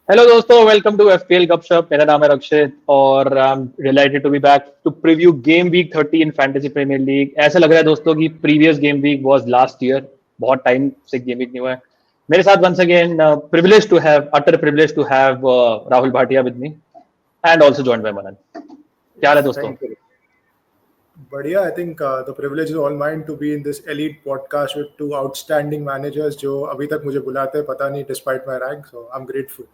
Hello दोस्तों, welcome to FPL गपशप। मेरा नाम है रक्षित और I am delighted to be back to preview game week 30 in Fantasy Premier League. ऐसा लग रहा है दोस्तों कि previous game week was last year. बहुत टाइम से गेम वीक नहीं हुआ है। मेरे साथ once again privilege to have utter privilege to have Rahul Bhatia with me and also joined by Manan. क्या हाल है Yes, दोस्तों? thank you. बढ़िया, I think the privilege is all mine to be in this elite podcast with two outstanding managers जो अभी तक मुझे बुलाते हैं पता नहीं despite my rank, so I'm grateful.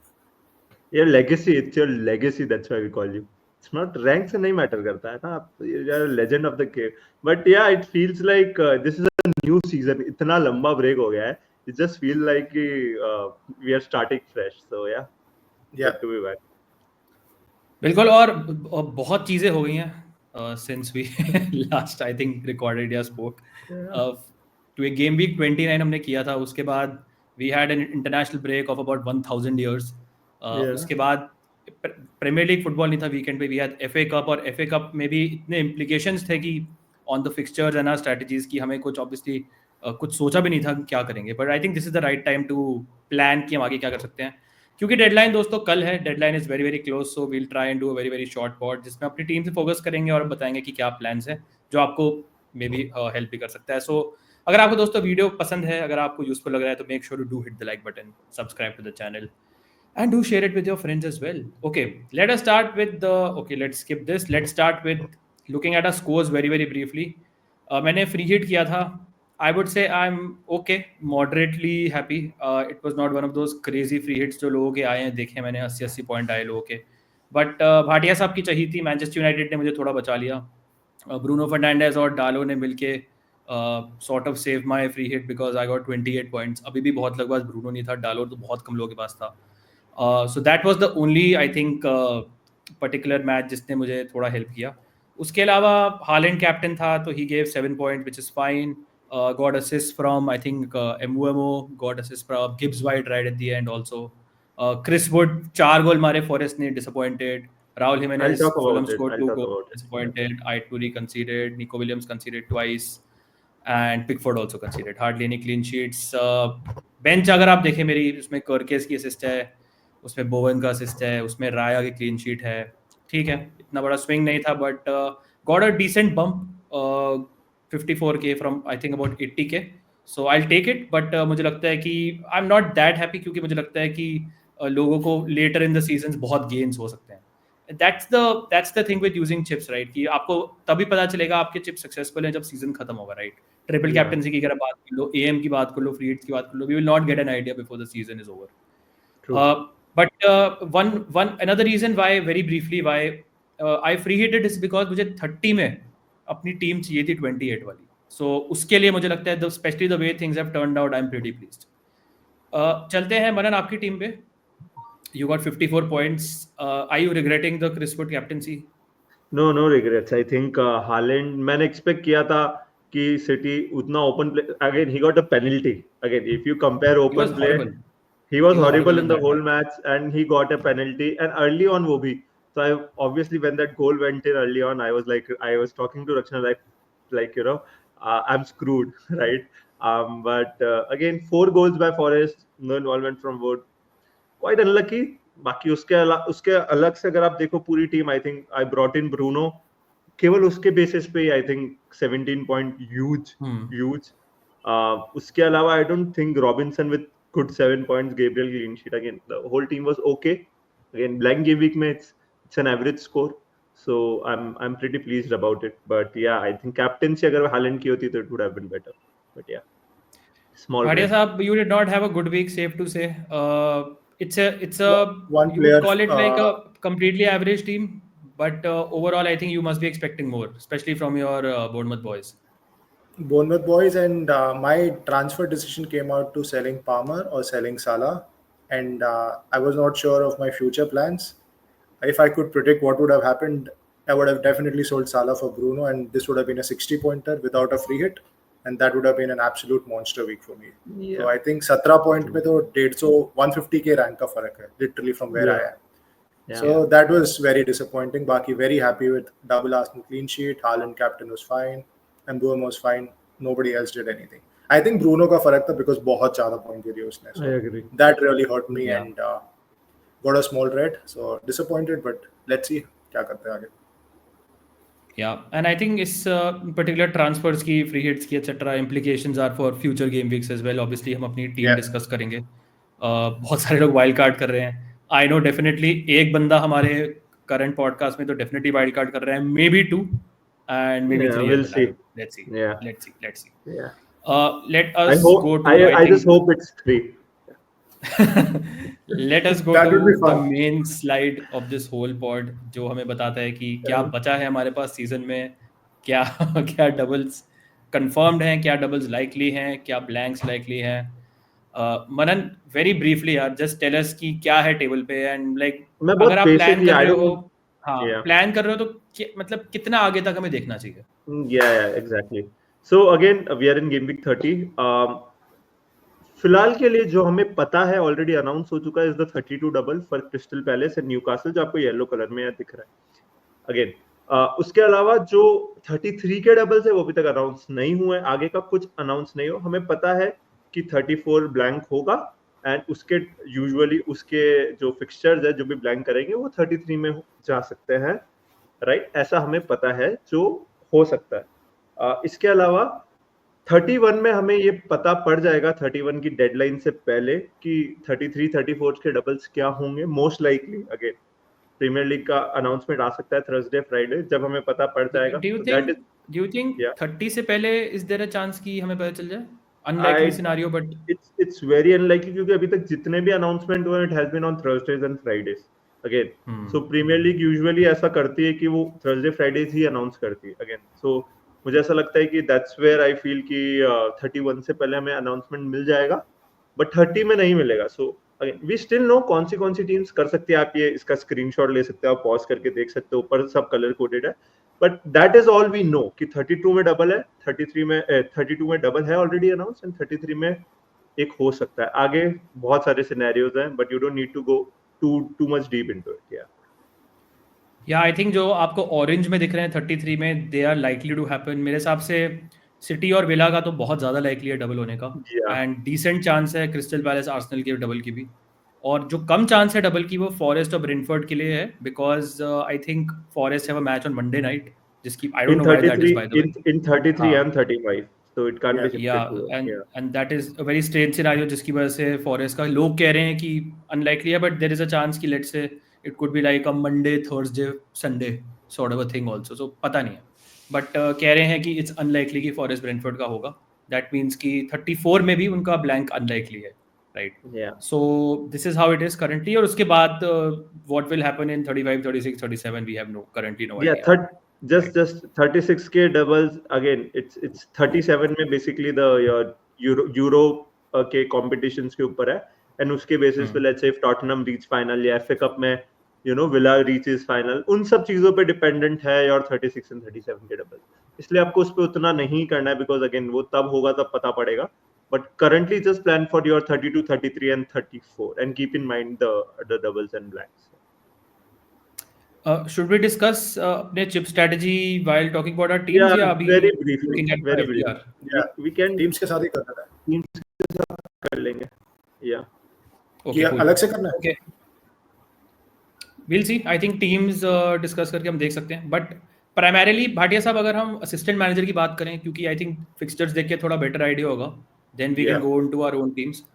Your legacy, it's your legacy. That's why we call you. It's not rank से नहीं matter करता है ना आप. You're a legend of the game. But yeah, it feels like this is a new season. इतना लंबा break हो गया है. It just feels like we are starting fresh. So yeah, Yeah. good to be back. बिल्कुल। और बहुत चीज़ें हो गई हैं since we last I think recorded या spoke to a game week 29 हमने किया था। उसके बाद we had an international break of about 1000 years. उसके बाद प्रीमियर लीग फुटबॉल नहीं था वीकेंड पे। वी हैड एफए कप, और एफए कप में भी इतने इम्प्लीकेशंस थे कि on the fixtures and our strategies की हमें कुछ ऑब्वियसली कुछ सोचा भी नहीं था क्या करेंगे। But I think this is the right time to plan कि हम आगे क्या कर सकते हैं, क्योंकि डेडलाइन दोस्तों कल है। Deadline is very very close, so we'll try and do a very very short pod जिसमें अपनी टीम से फोकस करेंगे और बताएंगे कि क्या प्लान्स हैं जो आपको मे बी हेल्प भी कर सकता है। सो अगर आपको दोस्तों वीडियो पसंद है, अगर आपको यूजफुल लग रहा है, तो make sure to do hit the like button, subscribe to the channel and do share it with your friends as well. Okay, let us start with the let's skip this. Let's start with looking at our scores very very briefly. मैंने free hit किया था. I would say I'm okay, moderately happy. It was not one of those crazy free hits जो लोगों के आए हैं, देखे मैंने 80 पॉइंट आए लोगों के। बट भाटिया साहब की चाहिए थी। मैनचेस्टर यूनाइटेड ने मुझे थोड़ा बचा लिया। ब्रूनो फर्नांडेज और डालो ने मिलके sort of save my free hit because I got 28 points. अभी भी बहुत लोगों के पास ब्रूनो नहीं था, डालो तो बहुत कम लोगों के पास था। So that was the only I think particular match जिसने मुझे थोड़ा हेल्प किया। उसके अलावा हालैंड कैप्टन था तो he gave 7 point which is fine. Got assist from I think एमओएमओ, got assist from Gibbs White right at the end also. Chris Wood 4 goal मारे फॉरेस्ट ने, disappointed. Raul Jimenez, Fulham scored 2 goals, disappointed. Aituri conceded, Nico Williams conceded twice, and Pickford also conceded. Hardly any clean sheets. Bench अगर आप देखें मेरी, उसमें कर्केस की assist है, उसमें बोवन का असिस्ट है, उसमें राया की क्लीन शीट है। ठीक है, इतना बड़ा स्विंग नहीं था, but got a decent bump 54K from I think about 80K। So I take it. But मुझे लगता है कि I am not that happy, क्योंकि मुझे लगता है कि लोगों को लेटर इन द सीजन बहुत गेन्स हो सकते हैं। that's the thing with using chips, right? कि आपको तभी पता चलेगा आपके चिप्स सक्सेसफुल हैं जब सीजन खत्म होगा, राइट? ट्रिपल कैप्टनसी की अगर बात कर लो, एएम की बात कर लो, फ्री हिट्स की बात कर लो, we will not get an idea before the season is over. But one another reason why, very briefly, why I free hitted is because मुझे 30 में अपनी टीम चाहिए थी 28 वाली। So उसके लिए मुझे लगता है especially the way things have turned out, I'm pretty pleased. चलते हैं मनन आपकी टीम पे। You got 54 points. Are you regretting the Chris Wood captaincy? No regrets. I think Haaland मैंने expect किया था कि City उतना open play. Again, he got a penalty. Again, if you compare He open was play, horrible. he was He was horrible horrible in in the that whole match. match, and he got a penalty. And early on, वो भी. So I obviously when that goal went in early on, I was talking to Rakshana like I'm screwed, right? But again, 4 goals by Forest, no involvement from Wood. Quite unlucky. बाकी उसके अलग से अगर आप देखो पूरी team, I think I brought in Bruno केवल उसके बेसिस पे, आई थिंक 17 पॉइंट ह्यूज। उसके अलावा I don't think Robinson with good 7 points, Gabriel clean sheet. Again the whole team was okay. Again blank game week में it's an average score, so I am pretty pleased about it. But yeah I think captaincy अगर Haaland की होती तो it would have been better, but yeah small Bhatia win. साहब, you did not have a good week, safe to say. It's a One you would player, call it like a completely average team, but overall I think you must be expecting more, especially from your Bournemouth boys. Bournemouth boys, and my transfer decision came out to selling Palmer or selling Salah, and I was not sure of my future plans. If I could predict what would have happened, I would have definitely sold Salah for Bruno, and this would have been a 60 pointer without a free hit, and that would have been an absolute monster week for me. Yeah. So I think 17 point में तो 150K rank का फर्क है literally from where Yeah. I am. So that was very disappointing. Baki very happy with double Arsenal clean sheet. Haaland captain was fine, and Bruno was fine. Nobody else did anything. I think Bruno का फर्क था because बहुत ज़्यादा point गिरी उसने. So I agree. that really hurt me, Yeah. and got a small red, so disappointed, but let's see क्या करते हैं आगे. Yeah, and I think इस particular transfers की, free hits की etc. implications are for future game weeks as well. Obviously हम अपनी team Yeah. discuss करेंगे. बहुत सारे लोग wild card कर रहे हैं. I know definitely एक बंदा हमारे current podcast में तो definitely wild card कर रहा है. Maybe 2 and maybe 3 we'll as well. see. Let's see. Yeah. Let's see. Yeah. Let I us hope go to I just hope it's 3. Let us go That to would be the fun. main slide of this whole pod, जो हमें बताता है कि क्या बचा है हमारे पास season में, क्या क्या डबल्स कंफर्म्ड हैं, क्या डबल्स लाइकली हैं, क्या ब्लैंक्स लाइकली हैं. मनन, वेरी ब्रीफली यार, जस्ट टेल अस कि क्या है टेबल पे, एंड लाइक मैं बहुत अगर आप प्लान basically, कर I रहे don't हो, want- हाँ Yeah. प्लान कर रहे हो तो मतलब कितना आगे तक हमें देखना चाहिए. Yeah, exactly. So again, we are in game week 30. फिलहाल के लिए जो हमें पता है ऑलरेडी अनाउंस हो चुका है is the 32 double for crystal palace and Newcastle, जो आपको येलो कलर में दिख रहा है. अगेन उसके अलावा जो 33 के डबल्स है वो अभी तक अनाउंस नहीं हुए, आगे का कुछ अनाउंस नहीं हो. हमें पता है कि 34 ब्लैंक होगा एंड उसके यूजुअली उसके जो फिक्सचर्स है जो भी ब्लैंक करेंगे वो 33 में जा सकते हैं, राइट? ऐसा हमें पता है जो हो सकता है. इसके अलावा 31 में हमें ये पता पड़ जाएगा 31 की डेडलाइन से पहले कि 33 34 के डबल्स क्या होंगे. Most likely again premier league का अनाउंसमेंट आ सकता है थर्सडे फ्राइडे, जब हमें पता पड़ जाएगा. Do you think Yeah. 30 से पहले is there a chance कि हमें पता चल जाए? Unlikely scenario, but it's very unlikely क्योंकि अभी तक जितने भी अनाउंसमेंट हुए it has been on Thursdays and Fridays again. So premier league usually ऐसा करती है कि वो थर्सडे फ्राइडेज ही अनाउंस करती है अगेन. सो मुझे ऐसा लगता है कि दैट्स वेयर आई फील कि 31 से पहले हमें अनाउंसमेंट मिल जाएगा, बट 30 में नहीं मिलेगा. So again we still know कौन सी टीम्स कर सकती है. आप ये इसका स्क्रीनशॉट ले सकते हो, आप पॉज करके देख सकते हो, ऊपर सब कलर कोडेड है. But that is all we know कि 32 में डबल है, 32 में डबल है ऑलरेडी अनाउंस, एंड 33 में एक हो सकता है. आगे बहुत सारे सिनेरियोज हैं, but you don't need to go too much deep into it. या आई थिंक जो आपको ऑरेंज में दिख रहे हैं 33 में, they are likely to happen. मेरे हिसाब से सिटी और विला का तो बहुत ज़्यादा लाइकली है डबल होने का, एंड डिसेंट चांस है क्रिस्टल पैलेस आर्सेनल के डबल की भी. और जो कम चांस है डबल की वो फॉरेस्ट और ब्रेंटफोर्ड के लिए है, because I think Forest have a match on Monday night, जिसकी I don't know why that is by the way. In 33 and 35, so it can't be shifted या to and that is a very strange scenario, जिसकी वजह से forest का लोग कह रहे हैं कि अनलाइकली है, but there is a chance कि let's say it could be like a Monday Thursday Sunday sort of a thing also. So पता नहीं है, बट कह रहे हैं कि इट्स अनलाइकली कि फॉरेस्ट ब्रेंटफोर्ड का होगा. दैट मीन्स कि 34 में भी उनका ब्लैंक अनलाइकली है, right? So this is how it is currently. और उसके बाद what will happen in 35 36 37 we have no currently no idea. just 36 के डबल्स अगेन it's 37 में बेसिकली द यूरो के कॉम्पिटिशंस के ऊपर है, एंड उसके बेसिस पे let's say if Tottenham reach final या एफए कप में विला रीचेस फाइनल, उन सब चीजों पे डिपेंडेंट है योर 36 एंड 37 के डबल. इसलिए आपको उस पे उतना नहीं करना है, बिकॉज अगेन वो तब होगा तब पता पड़ेगा. But currently just plan for your 32 33 and 34 and keep in mind the doubles and blanks. Should we discuss अपने chip strategy while talking about our teams? Yeah, या अभी very briefly, looking at very FPR? briefly. We can teams के साथ ही करना है कर लेंगे. Yeah. कि Okay, cool. अलग से करना है. Okay. We'll see. I think teams discuss करके हम देख सकते हैं. But primarily भाटिया साहब, अगर हम assistant manager की बात करें, क्योंकि I think fixtures देख के थोड़ा better idea होगा, then we can go into our own teams.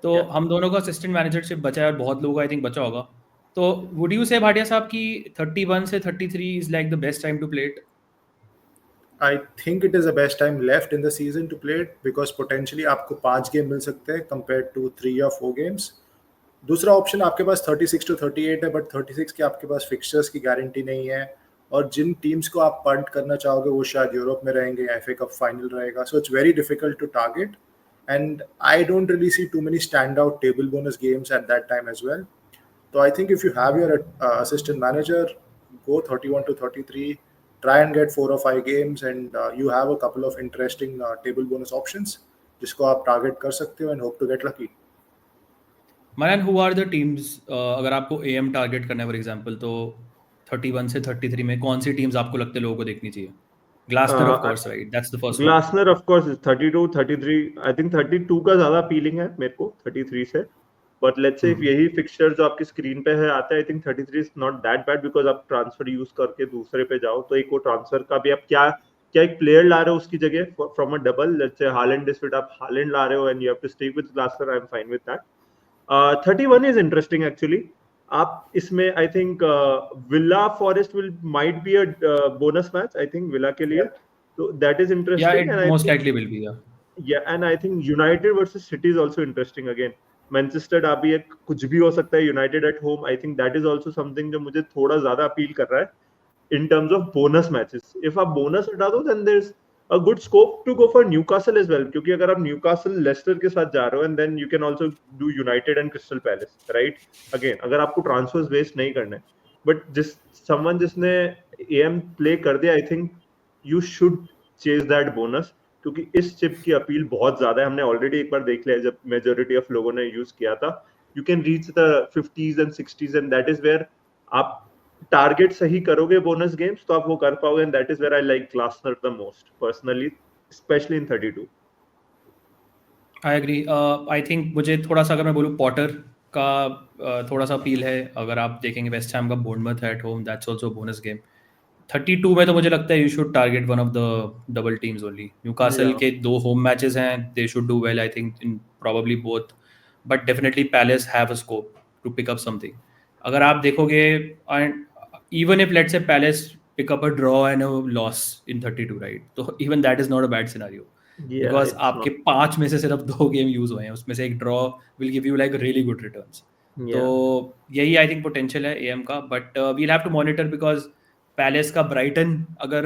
तो हम दोनों का assistant managership बचा है और बहुत लोगों का I think बचा होगा. तो would you say भाटिया साहब कि 31 से 33 is like the best time to play it? I think it is the best time left in the season to play it because potentially आपको 5 गेम मिल सकते हैं compared to 3 या 4 games. दूसरा option आपके पास 36 to 38 है, बट 36 के आपके पास fixtures की गारंटी नहीं है, और जिन टीम्स को आप पंट करना चाहोगे वो शायद यूरोप में रहेंगे या एफए कप फाइनल रहेगा. So it's very difficult to target, and I don't really see too many stand out table bonus games at that time as well. So I think if you have your assistant manager, go 31 to 33, try and get 4 or 5 games, and you have a couple of interesting table bonus options जिसको आप target कर सकते हो and hope to get lucky. Manan, who are the teams? अगर आपको AM target करना है for example, तो 31 से 33 में कौन सी teams आपको लगते हैं लोगों को देखनी चाहिए? Glasner of course, right? That's the first one. Glasner of course is 32 33. I think 32 का ज़्यादा appealing है मेरे को 33 से. बट लेट्स से if यही फिक्सचर जो आपकी स्क्रीन पे है आता है, I think 33 is not that bad, because आप ट्रांसफर यूज करके दूसरे पे जाओ, तो एक वो ट्रांसफर का भी आप क्या एक प्लेयर ला रहे हो उसकी जगह from a double, let's say Haaland is fit, आप हालैंड ला रहे हो and you have to stick with Glasner, I am fine with that. 31 is interesting actually. आप इसमें I think Villa Forest will might be a bonus match I think Villa के लिए, तो that is Yeah, interesting. it and I most think likely will be. Yeah. yeah, and I think United versus City is also interesting again. Manchester derby एक कुछ भी हो सकता है. United at home, I think that is also something जो मुझे थोड़ा ज्यादा अपील कर रहा है in terms of bonus matches. If आप bonus हटा दो, then there's a good scope to go for Newcastle as well. क्योंकि अगर आप Newcastle Leicester के साथ जा रहे हो, and then you can also do United and Crystal Palace, right? Again, अगर आपको transfers waste नहीं करना है, but someone जिसने AM play कर दिया, I think you should chase that bonus. क्योंकि इस चिप की अपील बहुत ज्यादा है, हमने ऑलरेडी एक बार देख लिया जब मेजॉरिटी ऑफ लोगों ने यूज किया था. You can reach the 50s and 60s and that is where आप टारगेट सही करोगे बोनस गेम्स तो आप वो कर पाओगे, and that is where I like Glasner the most personally, specially in 32. I agree. I think मुझे थोड़ा सा, अगर मैं बोलूँ, पॉटर का थोड़ा सा अपील है. अगर आप देखेंगे वेस्ट हैम का Bournemouth at home, that's also bonus game. 32 में तो मुझे लगता है you should target one of the double teams only. Newcastle के 2 होम मैचेस हैं, they should do well I think in probably both, but definitely Palace have a scope to pick up something. अगर आप देखोगे, and even if let's say Palace pick up a draw and a loss in 32, right, तो even that is not a bad scenario, because आपके 5 में से सिर्फ 2 game use हुए हैं, उसमें से एक draw will give you like really good returns. तो यही आई थिंक पोटेंशियल है एएम का, but we'll have to monitor, because Palace का ब्राइटन अगर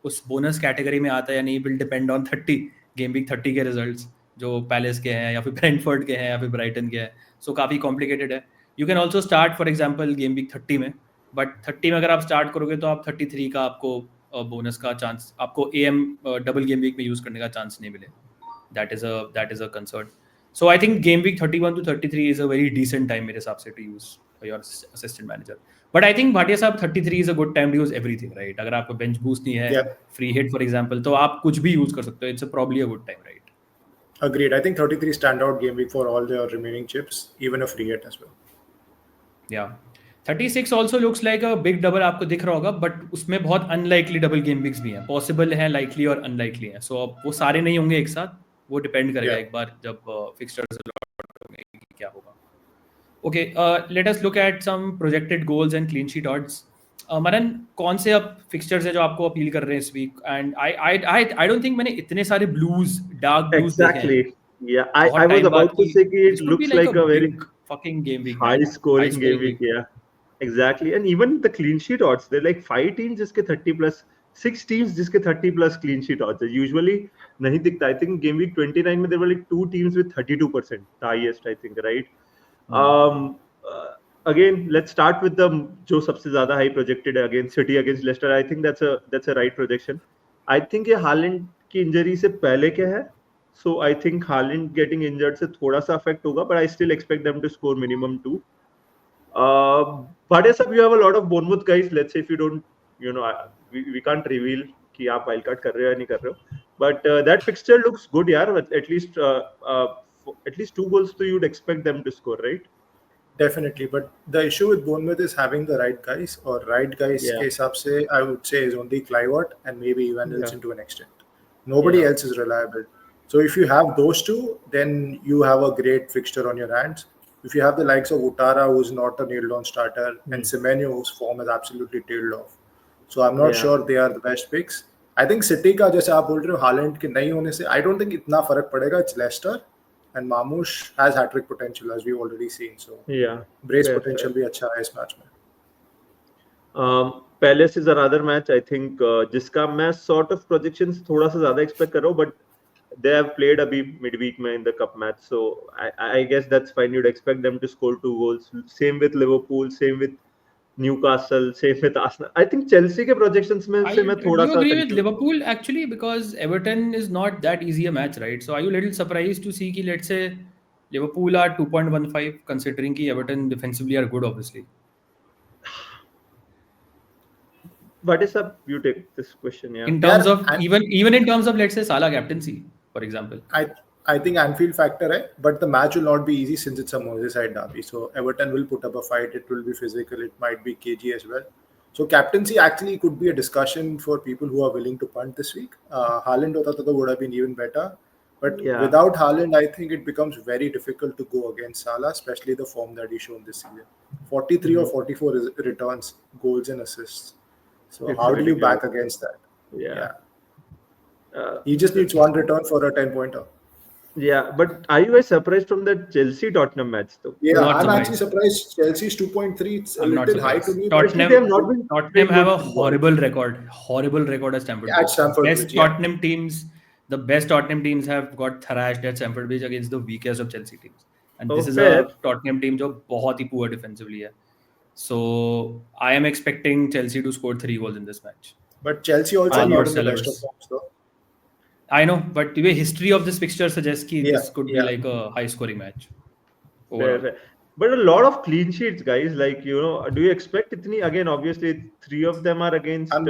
उस बोनस कैटेगरी में आता है या नहीं will depend on 30 game week 30 के रिजल्ट्स जो पैलेस के हैं या फिर ब्रेंटफोर्ड के हैं या फिर ब्राइटन के हैं. सो काफ़ी कॉम्प्लिकेटेड है. You can also start for example game week 30 में, बट 30 में अगर आप स्टार्ट करोगे तो आप 33 का आपको बोनस का चांस, आपको एएम डबल गेम वीक में यूज़ करने का चांस नहीं मिले. That is a concern. So I think game week 31 to 33 is a very decent time मेरे हिसाब से to use your assistant manager. But I think Bhatia sahab 33 is a good time to use everything, right? अगर आपको bench boost नहीं है, free hit for example, तो आप कुछ भी यूज कर सकते हो. It's probably a good time, right? Agreed. I think 33 standout game week for all their remaining chips, even a free hit as well. Yeah. 36 also looks like a big double आपको दिख रहा होगा, but उसमें बहुत unlikely double game weeks भी हैं. Possible है, likely और अनलाइकली हैं. सो अब वो सारे नहीं होंगे एक साथ, वो डिपेंड करेगा एक बार जब फिक्सचर्स होंगे क्या होगा. Okay, let us look at some projected goals and clean sheet odds. मनन, कौन से अब फिक्सचर्स है जो आपको अपील कर रहे हैं इस week? And I don't think मैंने इतने सारे ब्लूज, डार्क ब्लूज देखे हैं. Yeah, I was about to say कि it looks like a very fucking game week, high scoring game week. Yeah, exactly. And even the clean sheet odds, they're like 5 teams जिसके 30 plus, 6 teams जिसके 30 plus clean sheet odds है. Usually नहीं दिखता. I think game week 29 में there were like 2 teams with 32%, the highest I think, right? Again, let's start with the जो सबसे ज़्यादा high projected है, again City against Leicester. I think that's a right projection. I think ये Haaland की injury से पहले क्या है, so I think Haaland getting injured से थोड़ा सा affect होगा, but I still expect them to score minimum 2. But yes, you have a lot of Bournemouth guys. Let's say if you don't, we can't reveal कि आप wild card कर रहे हो या नहीं कर रहे हो, but that fixture looks good, यार. At least 2 goals, so you'd expect them to score, right? Definitely, but the issue with Bournemouth is having the right guys, or right guys के हिसाब से I would say is only Clivert and maybe Evan Nilsson to an extent. Nobody else is reliable. So if you have those two, then you have a great fixture on your hands. If you have the likes of Utara, who's not a nailed-on starter, and Semenyo, whose form is absolutely tailed off. So I'm not sure they are the best picks. I think City का जैसे आप बोल रहे हो Haaland के नहीं होने से I don't think इतना फर्क पड़ेगा. It's Leicester. And Mamouche has hat-trick potential, as we've already seen. So brace potential भी अच्छा है इस मैच में. Palace is another match I think जिसका मैं sort of projections थोड़ा सा ज़्यादा expect कर रहा हूँ, but they have played अभी midweek में in the cup match, so I guess that's fine. You'd expect them to score 2 goals. Same with Liverpool, same with Newcastle, same with Arsenal. I think Chelsea के projections में से मैं थोड़ा सा agree with Liverpool actually, because Everton is not that easy a match, right? So are you a little surprised to see कि let's say Liverpool are 2.15 considering कि Everton defensively are good, obviously? What is up? You take this question, yeah. In terms of even in terms of let's say Salah captaincy, for example. I think Anfield factor hai, but the match will not be easy since it's a Merseyside derby. So Everton will put up a fight. It will be physical. It might be cagey as well. So captaincy actually could be a discussion for people who are willing to punt this week. Haaland hota to would have been even better. But Yeah. without Haaland, I think it becomes very difficult to go against Salah, especially the form that he's shown this season. 43 or 44 returns, goals and assists. So It's how do really you back good. against that? Yeah. He just needs one return for a 10-pointer. Yeah, but are you guys surprised from that Chelsea Tottenham match though? Yeah, Not I'm surprised. actually surprised. Chelsea's 2.3. It's a I'm not little high surprised. to me. but Tottenham- they have not been Tottenham playing have a good football. horrible record at Stamford At Bridge. Stamford Best Bridge, yeah. the best Tottenham teams have got thrashed at Stamford Bridge against the weakest of Chelsea teams. And this is fair. a Tottenham team जो बहुत ही poor defensively है. So I am expecting Chelsea to score 3 goals in this match. But Chelsea also I'm not not in the best of sellers. forms though. I know, but the history of this fixture suggests that Yeah, this could be yeah. like a high-scoring match. Fair, Overall. fair. But a lot of clean sheets, guys. Like, you know, do you expect itni? Again, obviously, 3 of them are against. I'm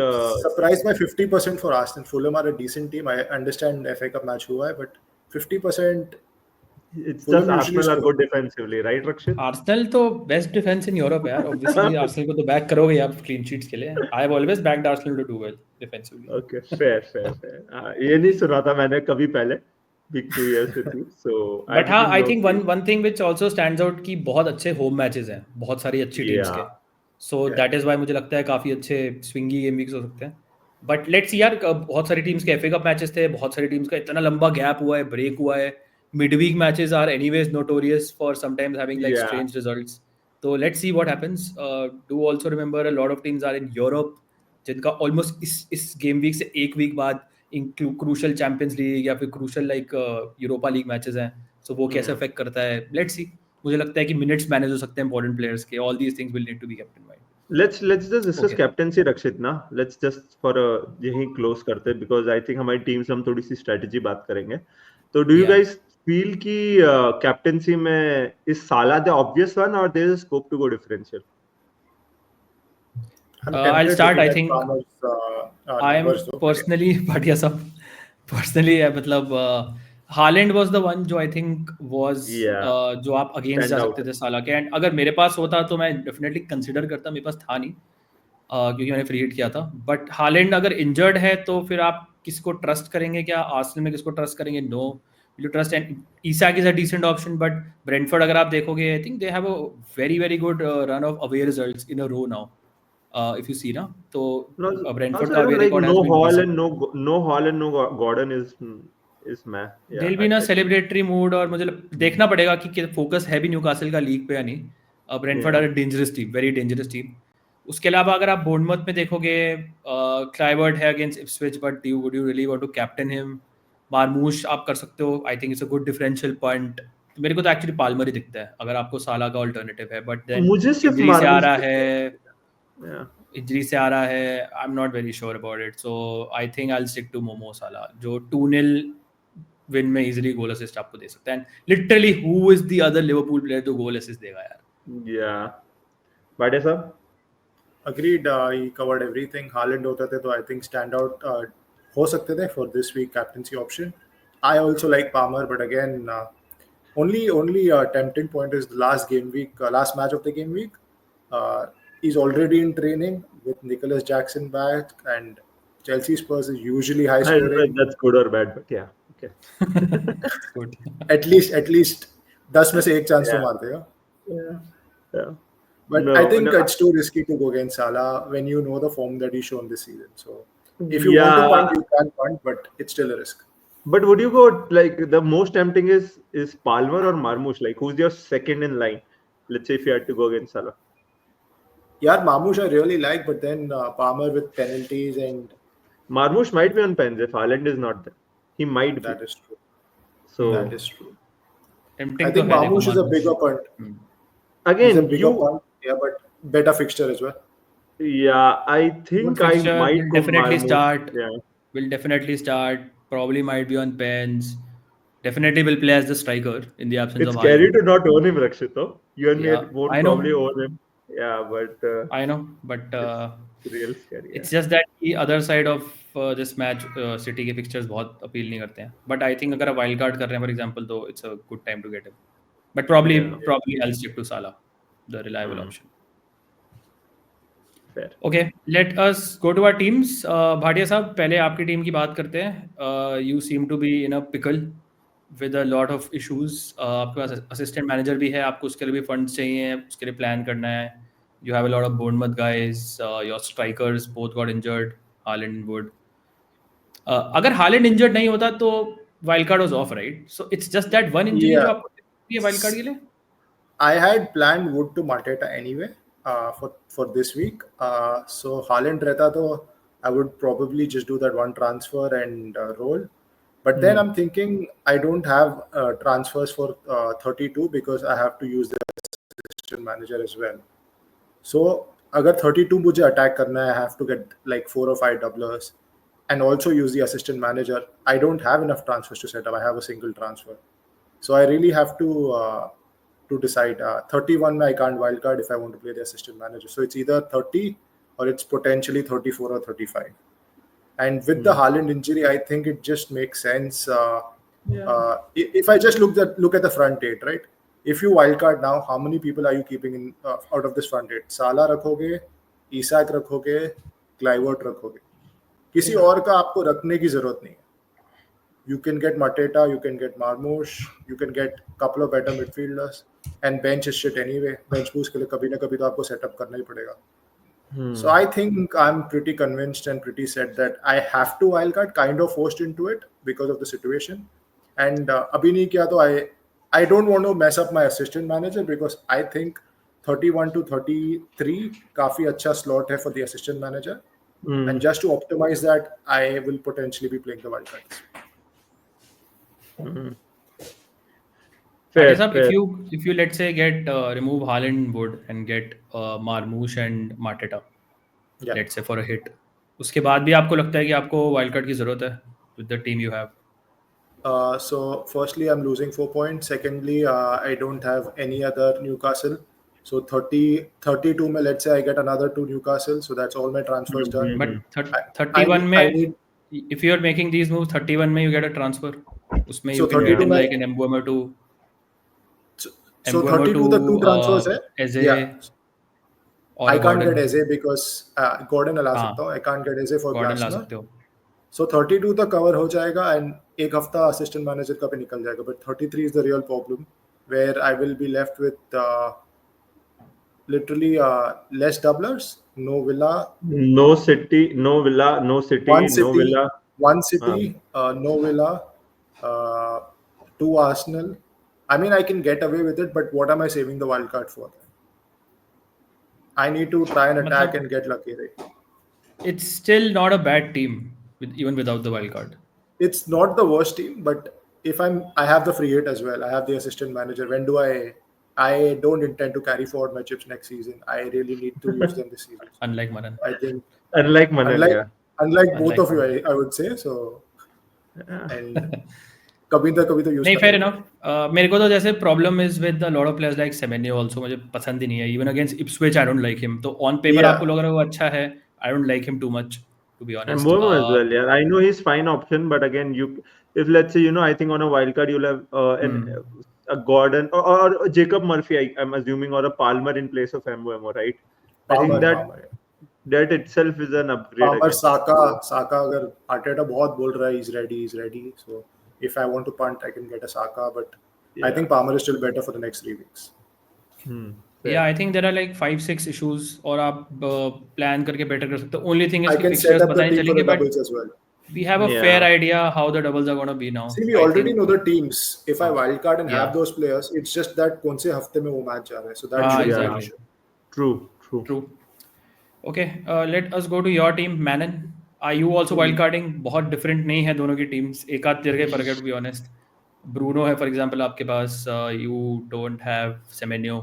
surprised by 50% for Arsenal. Fulham are a decent team. I understand FA Cup match hua hai, but 50%. It's Fulham just usually Arsenal are score. good defensively, right, Rakshit? Arsenal तो best defence in Europe है यार. Obviously Arsenal को तो back करोगे आप clean sheets के लिए. I have always backed Arsenal to do well defensively. Okay, fair. ये नहीं सुना था मैंने कभी पहले. Big 2 years with you. So, but हाँ, didn't आई know थिंक कि- one thing which also stands out कि बहुत अच्छे होम मैचेस हैं बहुत सारी अच्छी टीम्स के. सो दैट इज व्हाई मुझे लगता है काफी अच्छे स्विंगी गेम वीक्स हो सकते हैं. बट लेट्स सी यार, बहुत सारी टीम्स के एफए कप मैचेस थे. बहुत सारी टीम्स का इतना लंबा गैप हुआ है, ब्रेक हुआ है. Midweek matches are anyways notorious for sometimes having like Yeah. strange results. So let's see what happens. Do also remember a lot of teams are in Europe जिनका almost इस game week से एक week बाद crucial Champions League या फिर crucial like Europa League matches हैं. So वो कैसे affect करता है? Let's see. मुझे लगता है कि minutes manage हो सकते हैं important players के. All these things will need to be kept in mind. Let's just discuss Okay. captaincy, Rakshit ना. Let's just for यही close करते हैं because I think हमारी teams हम थोड़ी सी strategy बात करेंगे. तो do you Yeah. guys feel कि captaincy में is Salah the obvious one or there is scope to go differential? I'm I'll tempted start, looking I at think- Palmer's, I am numbers though. personally बढ़िया सब personally मतलब Haaland was the one जो I think was Yeah. जो आप against Stand जा out. सकते थे साला के. एंड अगर मेरे पास होता तो मैं definitely consider करता. मेरे पास था नहीं क्योंकि मैंने फ्री हिट किया था. बट Haaland अगर इंजर्ड है तो फिर आप किसको ट्रस्ट करेंगे? क्या आर्सेनल में किसको ट्रस्ट करेंगे? No. You trust and Isak is a decent option, but Brentford अगर आप देखोगे, I think they have a very good run of away results in a row now. If you see ना, तो Brentford Also, का I away don't like record has no been Hall decent. and no Hall and no Gordon is meh. Yeah, They'll be in a celebratory mood और मुझे देखना पड़ेगा कि focus है भी न्यूकासल का लीग पे या नहीं. Brentford are a dangerous team, very dangerous team. उसके अलावा अगर आप बोर्नमथ में देखोगे, क्लाइवर्ट है against Ipswich, but would you really want to captain him? मार्मूश आप कर सकते हो. I think it's a good differential point. मेरे को तो एक्चुअली पाल्मर ही दिखता है अगर आपको साला का अल्टरनेटिव है. बट देन मुझे सिर्फ इंजरी से आ मार्मूश रहा दिखता है, Yeah. इंजरी से आ रहा है. I am not very sure about it. So I think I will stick to Mo Salah जो 2-0 विन में इजीली गोल असिस्ट आपको दे सकता है. And literally who is the other Liverpool player जो गोल असिस्ट देगा यार? Yeah. Bade sir? Agreed. He covered everything. Haaland होते थे तो I think stand out हो सकते थे for this week captaincy option. I also like Palmer, but again, only tempting point is the last game week, last match of the game week. He's already in training with Nicholas Jackson back, and Chelsea Spurs is usually high I don't know scoring. if that's good or bad, but yeah. Okay. Good. At least 10 में से एक chance तो Yeah. मारते हैं. Yeah. But No, I think no. it's too risky to go against Salah when you know the form that he's shown this season. So if you want Yeah. to punt, you can punt, but it's still a risk. But would you go like the most tempting is Palmer or Marmoush? Like who's your second in line? Let's say if you had to go against Salah. Yeah, Marmoush I really like, but then Palmer with penalties and Marmoush might be on pens if Haaland is not there. He might be. that is true. So That is true. Tempting I तो think है. Marmoush is a bigger punt. He's a again, bigger punt, yeah, but better fixture as well. yeah, I think I Fixture might will go definitely Marmoush. start. Yeah. Will definitely start. Probably might be on pens. Definitely will play as the striker in the absence It's of scary Haaland. to not own him, Rakshit. Though. You and me Yeah, won't I know. probably own him. Yeah, but I know, but real scary. it's just that the other side of this match city के fixtures बहुत appeal नहीं करते हैं, but I think अगर आप wild card कर रहे हैं फॉर एग्जांपल तो it's a good time to get him, but probably I'll stick to Salah, the reliable option. Fair. Okay, let us go to our teams. Bhatia साहब, पहले आपकी team की बात करते हैं. You seem to be in a pickle with a lot of issues. आपके पास assistant manager भी है, आपको उसके लिए भी फंड्स चाहिए, उसके लिए प्लान करना है. You have a lot of Bournemouth guys. Your strikers both got injured. Haaland and Wood. अगर Haaland injured नहीं होता तो wild card was off, right? So it's just that one injury Yeah. जो आपको ये wild card के लिए? I had planned Wood to Mateta anyway for this week. So Haaland रहता तो I would probably just do that one transfer and roll. But then I'm thinking I don't have transfers for 32 because I have to use the assistant manager as well. So अगर 32 मुझे attack करना है, I have to get like 4 or 5 doublers and also use the assistant manager. I don't have enough transfers to set up. I have a single transfer. So I really have to decide. 31 I can't wildcard if I want to play the assistant manager. So it's either 30 or it's potentially 34 or 35. And with the Haaland injury, I think it just makes sense. If I just look at the front eight, right? If you wildcard now, how many people are you keeping in out of this front eight? Salah रखोगे, Isak रखोगे, Kluivert रखोगे. किसी और का आपको रखने की जरूरत नहीं है. You can get Mateta, you can get Marmoush, you can get couple of better midfielders, and bench is shit anyway. Bench boost के लिए कभी ना कभी तो आपको setup करना ही पड़ेगा. So I think I'm pretty convinced and pretty set that I have to wildcard, kind of forced into it because of the situation. And अभी नहीं किया तो I don't want to mess up my assistant manager because I think 31 to 33 काफी अच्छा slot है for the assistant manager. And just to optimize that, I will potentially be playing the wildcards. Fair, Sab, fair. if you let's say get remove Haaland, Wood and get Marmoush and Mateta, Yeah. let's say for a hit, उसके बाद भी आपको लगता है कि आपको wild card की जरूरत है with the team you have? So firstly, I'm losing 4 points. Secondly, I don't have any other Newcastle. So 32 में let's say I get another 2 Newcastle. So that's all my transfers done. But 31 I में need, if you are making these moves 31 में you get a transfer, उसमें So you can get 32 him में- like an Mbeumo to so 32 the 2 transfers है. Eze Yeah. or I can't Gordon. get Eze because Gordon ला हाँ. सकता हूँ. I can't get Eze for Gordon La Glasner. सकते हो. So 32 तक cover हो जाएगा and एक हफ्ता assistant manager का भी निकल जाएगा. But 33 is the real problem where I will be left with literally less doublers, no Villa, No City, no Villa, no City, one City, no Villa. one City, no Villa, 2 Arsenal. I mean, I can get away with it, but what am I saving the wild card for? I need to try and attack and get lucky, right? It's still not a bad team even without the wild card. It's not the worst team, but if I have the free hit as well. I have the assistant manager. When do I don't intend to carry forward my chips next season. I really need to use them this season. Unlike Manan. I think Unlike Manan, unlike both Unlike of you, I would say so. And कभी तो use नहीं, करेंगे. fair enough. मेरे को तो जैसे problem is with a lot of players like Semenyo also मुझे पसंद ही नहीं है. Even against Ipswich I don't like him. तो on paper Yeah. आपको लग रहा है वो अच्छा है. I don't like him too much, to be honest. And Mbeumo as well, yeah. I know he's fine option, but again, if let's say I think on a wild card you'll have a Gordon or Jacob Murphy, I'm assuming, or a Palmer in place of Mbeumo, right? I think Palmer. that itself is an upgrade. Palmer, again. Saka अगर Arteta बहुत बोल रहा है he's ready. So if I want to punt, I can get a Saka, but I think Palmer is still better for the next 3 weeks. Yeah, I think there are like 5-6 issues और आप plan करके better कर सकते हो. Only thing is I कि can fixtures set up the पता नहीं team for चलेंगे, the but doubles as well. we have a Yeah. fair idea how the doubles are going to be now. See, we I already think- know the teams. If I wildcard and Yeah. have those players, it's just that कौन से हफ्ते में वो match जा रहा है. So that should be an exactly. issue. True. Okay, let us go to your team, Manon. Are you also wildcarding? बहुत different नहीं है दोनों की teams. एक आध तेरे के फर्क है, to be honest. Bruno है, for example, आपके पास. You don't have Semenyo.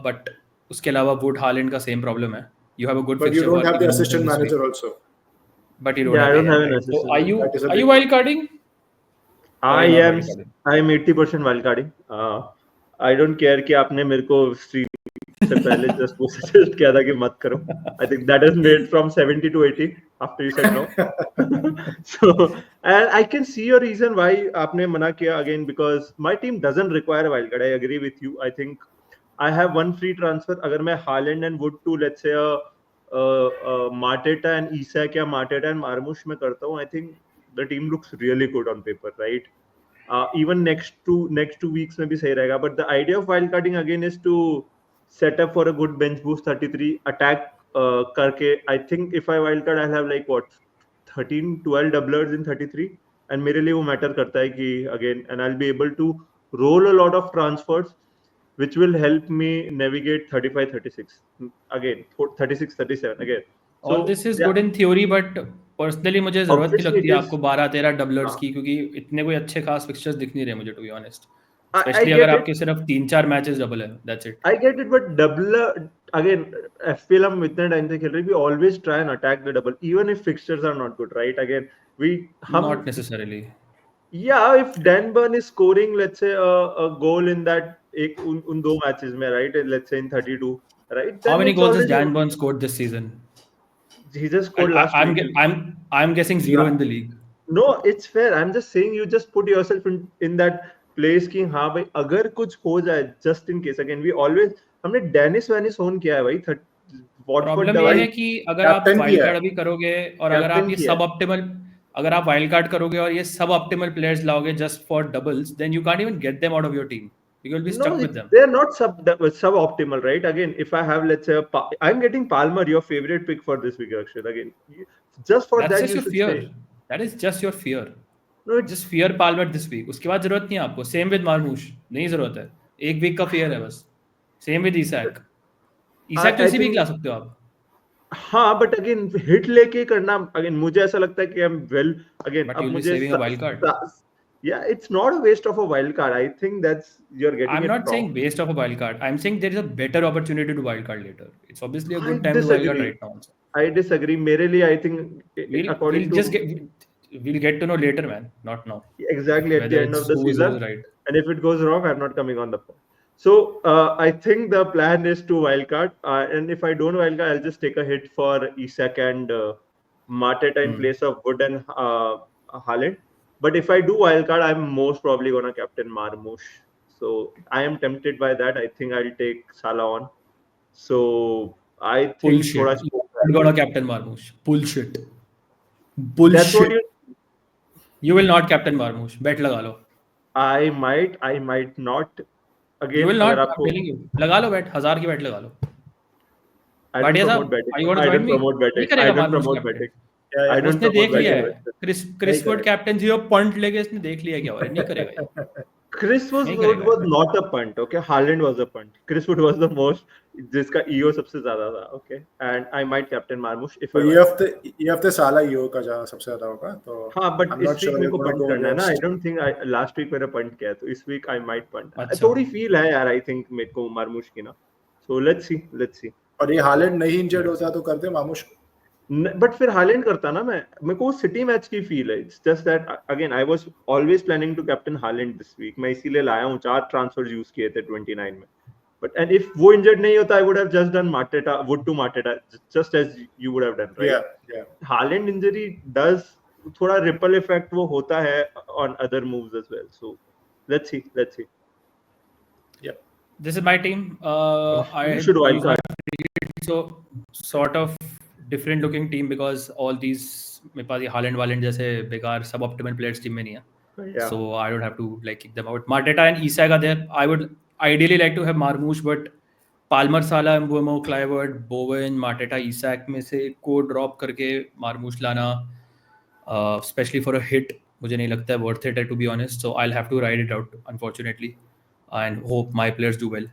But उसके अलावा Wood, Haaland का same problem है. You have a good But you fixture don't for have the even assistant this week. manager also. But you don't Yeah, have I don't AM, have an right? So assistant. That is a are you big- wildcarding? I not am wildcarding? I'm 80% wildcarding. I don't care कि आपने मेरे को से पहले just वो suggest किया था कि मत करो. I think that has made from 70 to 80 after you said no. So and I can see your reason why आपने मना किया again, because my team doesn't require a wildcard. I agree with you. I think I have one free transfer. अगर मैं Haaland and Wood to let's say Mateta and Isak या Mateta and Marmoush में करता हूँ, I think the team looks really good on paper, right? Even next two weeks में भी सही रहेगा. But the idea of wildcarding again is to set up for a good bench boost 33 attack करके. I think if I wildcard I'll have like what 13-12 doublers in 33, and मेरे लिए वो matter करता है कि again, and I'll be able to roll a lot of transfers which will help me navigate 35-36 again, 36-37 again. So All this is good in theory, but personally मुझे जरूरत नहीं Obviously लगती it is. आपको 12-13 डबलर्स हाँ. की, क्योंकि इतने कोई अच्छे खास फिक्चर्स दिख नहीं रहे मुझे, to be honest. I especially get अगर it. आपके सिर्फ 3-4 मैचेस डबल है, that's it. I get it, but double again. FPL हम इतने टाइम से खेल रहे हैं. We always try and attack the double, even if fixtures are not good, right? Again, Not necessarily. yeah. If Dan Burn is scoring, let's say a goal in that उन दो matches में, right? Let's say in 32, right? How Then many it's goals has already Dan Burn scored this season? he just scored last week. I'm guessing 0 Yeah. in the league. No, it's fair. I'm just saying you just put yourself in that place कि हाँ भाई अगर कुछ हो जाए, just in case. Again, we always हमने Dennis Venice on किया है भाई. प्रॉब्लम ये है कि अगर आप Captain वाइल्ड किया कार्ड है. अभी करोगे और अगर Captain आप ये किया है. सब ऑप्टिमल, अगर आप वाइल्ड कार्ड करोगे और ये सब ऑप्टिमल प्लेयर्स लाओगे just for doubles, then you can't even get them out of your team. You will be No, stuck with them. they're not suboptimal, right? Again, if I have, let's say, I'm getting Palmer, your favorite pick for this week, Akshay. Again, just for That's that, just you your should fear. stay. That is just your fear. No, it's Just fear Palmer this week. उसके बाद जरूरत नहीं है आपको. Same with Marmoush. नहीं जरूरत है. एक वीक का fear है बस. Same with Isak. Isak तो I इसी वीक think- ला सकते हो आप. हाँ, but again, hit लेके करना. Again, मुझे ऐसा लगता है कि I'm well. Again, But अब you'll be मुझे saving a wild card. Yeah, it's not a waste of a wild card. I think that's you're getting I'm it not wrong. saying waste of a wild card. I'm saying there is a better opportunity to wild card later. It's obviously a good I time to wild card disagree. right now. Also. I disagree. मेरे लिए, I think, according to We'll get to know later, man. Not now. exactly at the Whether end of it's the who is season. right. And if it goes wrong, I'm not coming on the pod. So I think the plan is to wildcard. And if I don't wildcard, I'll just take a hit for Isak and Mateta in place of Wood and Haaland. But if I do wildcard, I'm most probably going to captain Marmoush. So I am tempted by that. I think I'll take Salah on. So I think Bullshit. You're gonna captain Marmoush. Bullshit. Bullshit. That's what you will not captain Marmoush. Bet लगा लो. I might not. Again, You will not. अगर I'm telling you. लगा लो bet. 1000 की bet लगा लो. I don't Bhatia promote साहब, betting. are you gonna I join don't me? promote betting. नहीं करेगा I don't Marmoush promote captain. betting. Yeah, I don't उसने देख promote लिया है. betting. क्रिस वुड करेगा. कैप्टन 0 पॉइंट लेके इसने देख लिया क्या हो रहा है. नहीं करेगा ये. Chris नहीं करेगा. was not a punt, okay? Haaland was a punt. Chris Wood was the most, जिसका EO सबसे ज्यादा था, okay? And I might captain Marmoush if तो I ये हफ्ते साला ईओ का जहाँ सबसे ज्यादा होगा. तो हाँ, but I'm इस not week sure मेरे you're को gonna punt go करना है ना. I worst. don't think last week मैंने punt किया, तो इस week I might punt. अच्छा. थोड़ी feel है यार, I think मेरे को Marmoush की ना. So let's see. और ये हालैंड नहीं इंजर्ड होता तो करते मामूश. बट फिर हालैंड करता ना. मेरे को सिटी मैच की फील है. It's just that again I was always planning to captain Haaland this week. मैं इसीलिए लाया हूं. 4 ट्रांसफर्स यूज किए थे 29 में. बट एंड इफ वो इंजर्ड नहीं होता, I would have just done Mateta, Wood to Mateta, just as you would have done, right? Haaland injury does थोड़ा रिपल इफेक्ट वो होता है on other moves as well. So let's see. This is my team. You should wild card. So sort of different looking team because all these मेरे पास ये Holland जैसे बेकार सब optimal players team में नहीं है. Yeah. So I don't have to like kick them out. Mateta and Isak are there. I would ideally like to have Marmoush, but Palmer, Salah, Mbeumo, Kluivert, Bowen, Mateta, Isak में से को drop करके Marmoush लाना, especially for a hit, मुझे नहीं लगता है worth it, to be honest. So I'll have to ride it out, unfortunately, and hope my players do well.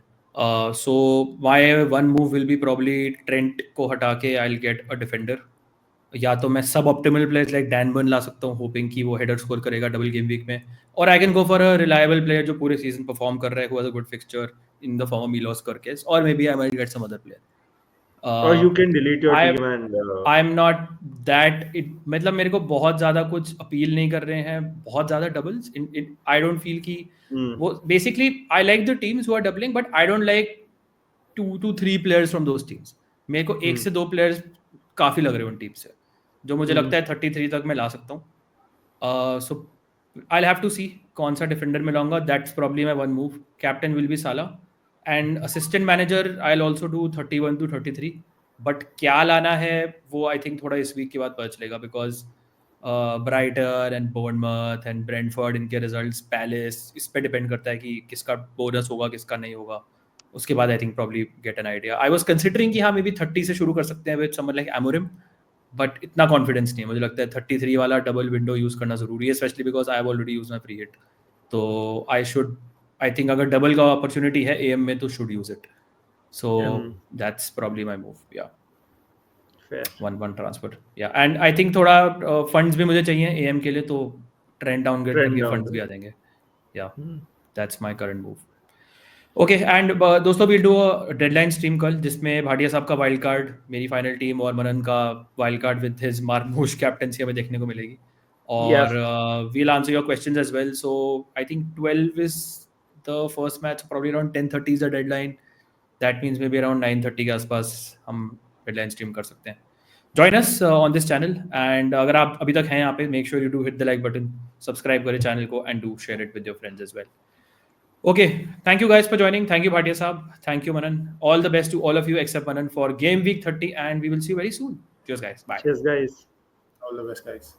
So my one move will be probably Trent को हटा के I'll get a defender. या तो मैं सब optimal players like Dan Burn ला सकता हूँ, होपिंग कि वो हेडर स्कोर करेगा डबल गेम वीक में, और I can go for a reliable player जो पूरे सीजन परफॉर्म कर रहा है, who has a good fixture in the form of Milos Kerkez, और maybe I might get some other player. Or you can delete your team and I am not that it. मतलब मेरे को बहुत ज़्यादा कुछ appeal नहीं कर रहे हैं, बहुत ज़्यादा डबल्स. आई डोंट फील कि वो basically I like the teams who are doubling, but I don't like 2 to 3 players from those teams. मेरे को 1 से 2 players काफी लग रहे हैं उन टीम से, जो मुझे लगता है 33 तक मैं ला सकता हूँ. So I'll have to see कौन सा डिफेंडर में लाऊंगा. That's probably my one move. Captain will be Salah and assistant manager I'll also do 31 to 33. But क्या लाना है वो I think थोड़ा इस वीक के बाद पता चलेगा, because Brighton and Bournemouth and Brentford, इनके रिजल्ट्स, पैलेस, इस पे डिपेंड करता है कि किसका बोनस होगा किसका नहीं होगा. उसके बाद I think probably get an idea. I was considering कि हाँ मे बी 30 से शुरू कर सकते हैं with someone like Amorim, but इतना कॉन्फिडेंस नहीं है. मुझे लगता है 33 वाला डबल विंडो यूज़ करना ज़रूरी है, specially because I have already use my free hit. तो आई थिंक अगर डबल का अपॉर्चुनिटी है एएम में तो should use it. So that's probably my move. या 1-1 ट्रांसफर. या एंड आई थिंक थोड़ा फंड्स भी मुझे चाहिए एएम के लिए, तो ट्रेंड डाउनग्रेड करके फंड्स भी आ जाएंगे. Yeah that's my current move. Okay and दोस्तों we'll do a deadline stream कल, जिसमें भाटिया साहब का वाइल्ड कार्ड, मेरी फाइनल टीम और मनन का wild card with his Marmoush captaincy हमें देखने को मिलेगी. और we'll answer your questions as well. So I think 12 is the first match, probably around 10:30 is the deadline. That means maybe around 9:30 के आसपास हम deadline stream कर सकते हैं. Join us on this channel, and अगर आप अभी तक हैं यहाँ पे, make sure you do hit the like button, subscribe करें channel को, and do share it with your friends as well. Okay, thank you guys for joining. Thank you Bhatia Saab. Thank you Manan. All the best to all of you except Manan for game week 30, and we will see you very soon. Cheers guys. Bye. Cheers guys. All the best, guys.